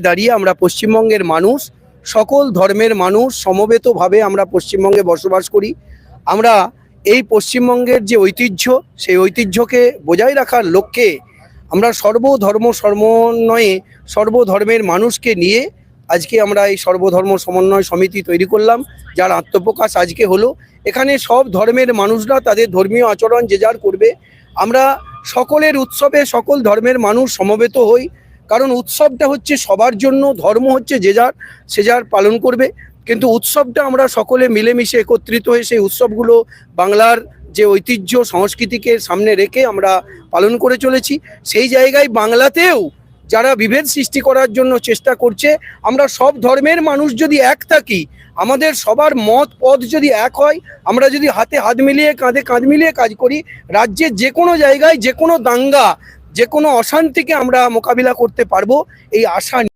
দাঁড়িয়ে আমরা পশ্চিমবঙ্গের মানুষ, সকল ধর্মের মানুষ সমবেতভাবে আমরা পশ্চিমবঙ্গে বসবাস করি। আমরা এই পশ্চিমবঙ্গের যে ঐতিহ্য, সেই ঐতিহ্যকে বজায় রাখার লক্ষ্যে আমরা সর্বধর্ম সমন্বয়ে সর্বধর্মের মানুষকে নিয়ে আজকে আমরা এই সর্বধর্ম সমন্বয় সমিতি তৈরি করলাম, যার আত্মপ্রকাশ আজকে হলো। এখানে সব ধর্মের মানুষরা তাদের ধর্মীয় আচরণ যে যার করবে। আমরা সকলের উৎসবে সকল ধর্মের মানুষ সমবেত হই, কারণ উৎসবটা হচ্ছে সবার জন্য, ধর্ম হচ্ছে যে যার সে যার পালন করবে, কিন্তু উৎসবটা আমরা সকলে মিলেমিশে একত্রিত হয়ে সেই উৎসবগুলো বাংলার যে ঐতিহ্য সংস্কৃতিকে সামনে রেখে আমরা পালন করে চলেছি। সেই জায়গায় বাংলাতেও যারা বিভেদ সৃষ্টি করার জন্য চেষ্টা করছে, আমরা সব ধর্মের মানুষ যদি এক থাকি, আমাদের সবার মত পথ যদি এক হয়, আমরা যদি হাতে হাত মিলিয়ে কাঁধে কাঁধ মিলিয়ে কাজ করি, রাজ্যের যে কোনো জায়গায় যে কোনো দাঙ্গা যে কোনো অশান্তিকে আমরা মোকাবিলা করতে পারবো, এই আশা